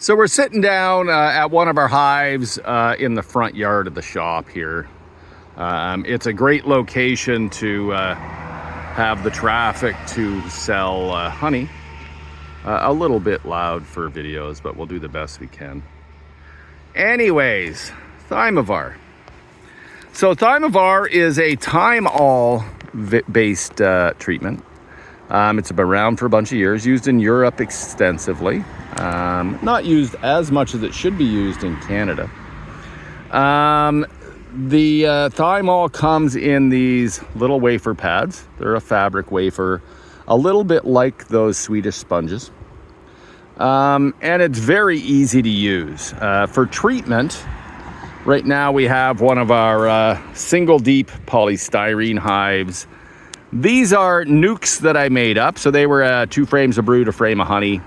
So we're sitting down at one of our hives in the front yard of the shop here. It's a great location to have the traffic to sell honey. A little bit loud for videos, but we'll do the best we can. Anyways, Thymovar. So Thymovar is a Thymol based treatment. It's been around for a bunch of years, used in Europe extensively. Not used as much as it should be used in Canada. The Thymol comes in these little wafer pads. They're a fabric wafer, a little bit like those Swedish sponges. And it's very easy to use. For treatment, right now we have one of our single deep polystyrene hives. These are nukes that I made up. So they were 2 frames of brood, a frame of honey,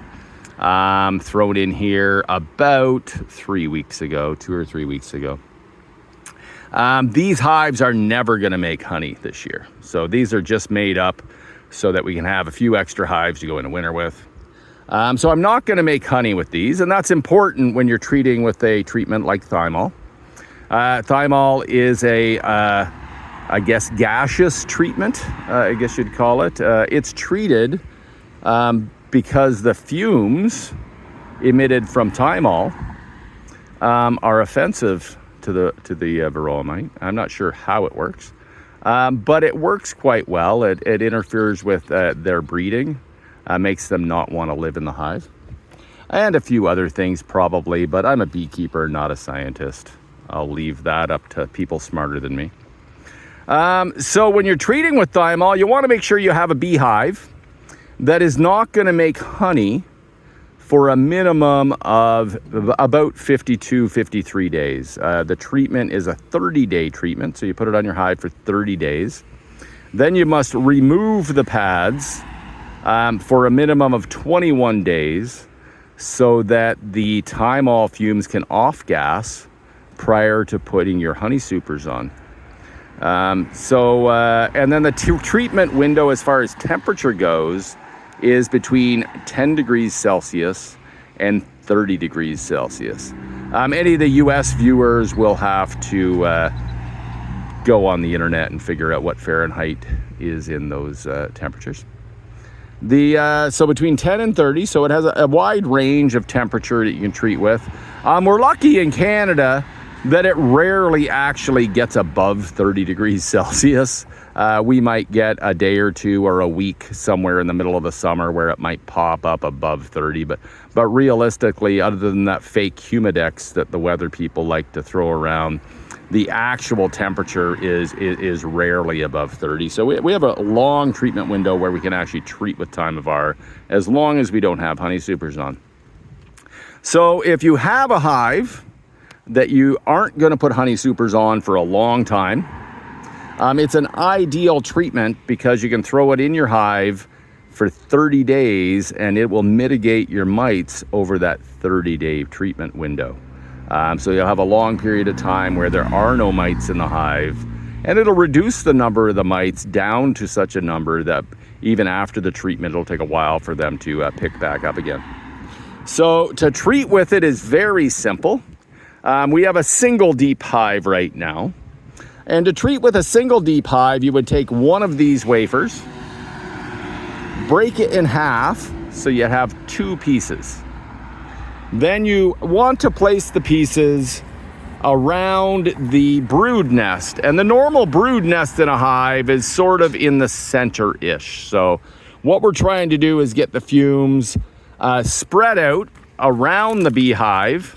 thrown in here about 3 weeks ago, 2 or 3 weeks ago. These hives are never going to make honey this year. So these are just made up so that we can have a few extra hives to go into winter with. So I'm not going to make honey with these, and that's important when you're treating with a treatment like Thymol. Thymol is I guess gaseous treatment, I guess you'd call it. It's treated because the fumes emitted from Thymol are offensive to the Varroa Mite. I'm not sure how it works, but it works quite well. It interferes with their breeding, makes them not want to live in the hive, and a few other things probably, but I'm a beekeeper, not a scientist. I'll leave that up to people smarter than me. So when you're treating with Thymol, you want to make sure you have a beehive that is not going to make honey for a minimum of about 52, 53 days. The treatment is a 30-day treatment, so you put it on your hive for 30 days. Then you must remove the pads for a minimum of 21 days so that the Thymol fumes can off-gas prior to putting your honey supers on. And then the treatment window as far as temperature goes is between 10 degrees Celsius and 30 degrees Celsius. Any of the US viewers will have to go on the internet and figure out what Fahrenheit is in those temperatures. So between 10 and 30, so it has a wide range of temperature that you can treat with. We're lucky in Canada that it rarely actually gets above 30 degrees Celsius. We might get a day or two or a week somewhere in the middle of the summer where it might pop up above 30, but realistically, other than that fake humidex that the weather people like to throw around, the actual temperature is rarely above 30. So we have a long treatment window where we can actually treat with Thymovar as long as we don't have honey supers on. So if you have a hive that you aren't going to put honey supers on for a long time, it's an ideal treatment because you can throw it in your hive for 30 days and it will mitigate your mites over that 30-day treatment window. So you'll have a long period of time where there are no mites in the hive, and it'll reduce the number of the mites down to such a number that even after the treatment, it'll take a while for them to pick back up again. So to treat with it is very simple. We have a single deep hive right now. And to treat with a single deep hive, you would take one of these wafers, break it in half so you have 2 pieces. Then you want to place the pieces around the brood nest. And the normal brood nest in a hive is sort of in the center-ish. So what we're trying to do is get the fumes spread out around the beehive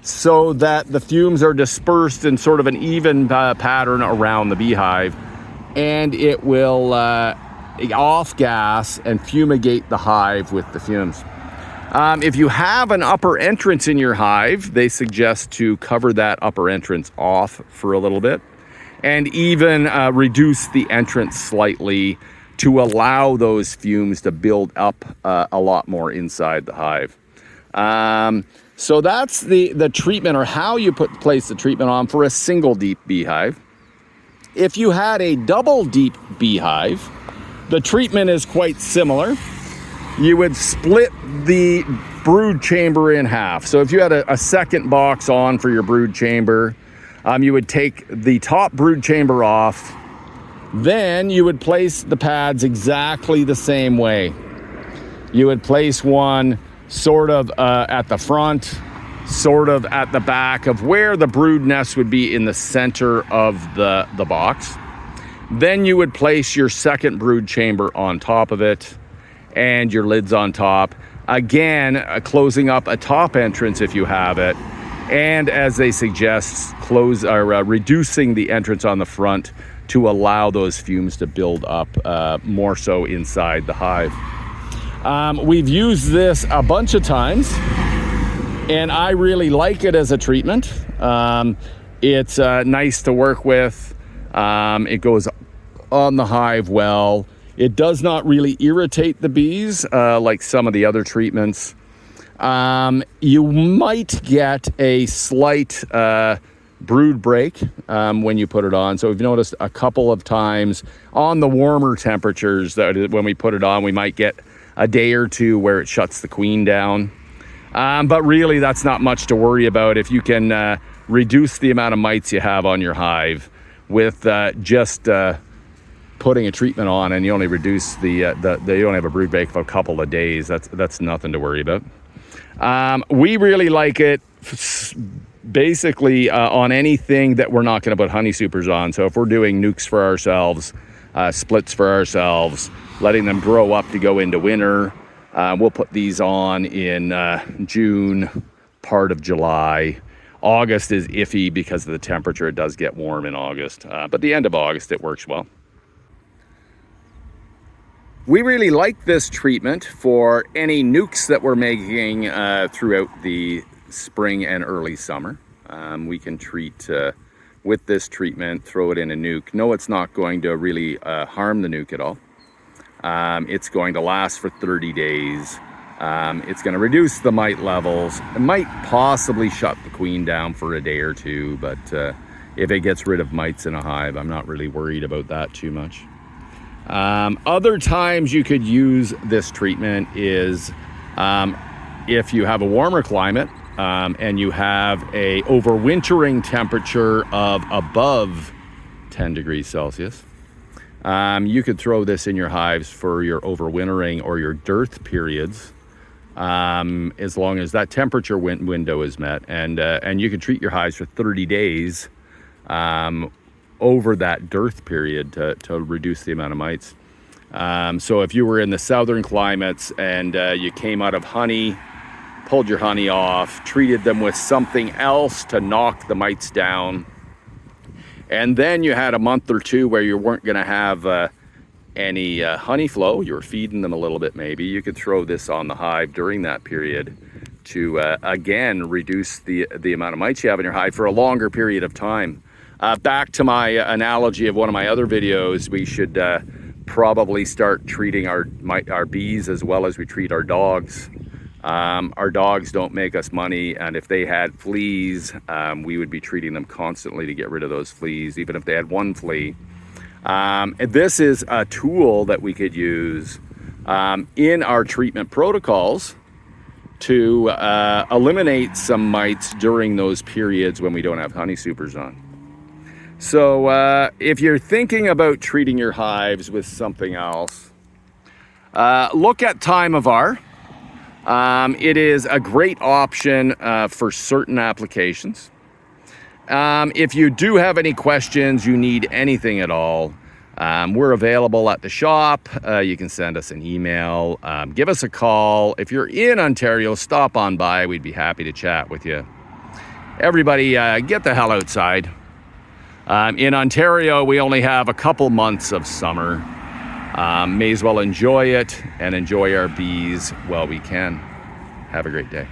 so that the fumes are dispersed in sort of an even pattern around the beehive, and it will off-gas and fumigate the hive with the fumes. If you have an upper entrance in your hive, they suggest to cover that upper entrance off for a little bit and even reduce the entrance slightly to allow those fumes to build up a lot more inside the hive. So that's the treatment, or how you place the treatment on for a single deep beehive. If you had a double deep beehive, the treatment is quite similar. You would split the brood chamber in half. So if you had a second box on for your brood chamber, you would take the top brood chamber off. Then you would place the pads exactly the same way. You would place one sort of at the front, sort of at the back of where the brood nest would be in the center of the box. Then you would place your second brood chamber on top of it and your lids on top. Again, closing up a top entrance if you have it. And as they suggest, reducing the entrance on the front to allow those fumes to build up more so inside the hive. We've used this a bunch of times, and I really like it as a treatment. It's nice to work with. It goes on the hive well. It does not really irritate the bees like some of the other treatments. You might get a slight brood break when you put it on. So we've noticed a couple of times on the warmer temperatures that when we put it on, we might get a day or two where it shuts the queen down. But really, that's not much to worry about if you can reduce the amount of mites you have on your hive with just putting a treatment on, and you only reduce you only have a brood break of a couple of days. That's nothing to worry about. We really like it basically on anything that we're not going to put honey supers on. So if we're doing nukes for ourselves, splits for ourselves, letting them grow up to go into winter, we'll put these on in June, part of July. August is iffy because of the temperature. It does get warm in August, but the end of August it works well. We really like this treatment for any nukes that we're making throughout the spring and early summer. We can treat with this treatment, throw it in a nuke. No, it's not going to really harm the nuke at all. It's going to last for 30 days. It's going to reduce the mite levels. It might possibly shut the queen down for a day or two, but if it gets rid of mites in a hive, I'm not really worried about that too much. Other times you could use this treatment is if you have a warmer climate and you have a overwintering temperature of above 10 degrees Celsius. You could throw this in your hives for your overwintering or your dearth periods, as long as that temperature window is met, and you can treat your hives for 30 days over that dearth period to reduce the amount of mites. So if you were in the southern climates and you came out of honey, pulled your honey off, treated them with something else to knock the mites down, and then you had a month or two where you weren't going to have any honey flow, you were feeding them a little bit maybe, you could throw this on the hive during that period to again reduce the amount of mites you have in your hive for a longer period of time. Back to my analogy of one of my other videos, we should probably start treating our bees as well as we treat our dogs. Our dogs don't make us money, and if they had fleas, we would be treating them constantly to get rid of those fleas, even if they had one flea. And this is a tool that we could use in our treatment protocols to eliminate some mites during those periods when we don't have honey supers on. So if you're thinking about treating your hives with something else, look at Thymovar. It is a great option for certain applications. If you do have any questions, you need anything at all, we're available at the shop. You can send us an email, give us a call. If you're in Ontario, stop on by. We'd be happy to chat with you. Everybody, get the hell outside. In Ontario, we only have a couple months of summer. May as well enjoy it and enjoy our bees while we can. Have a great day.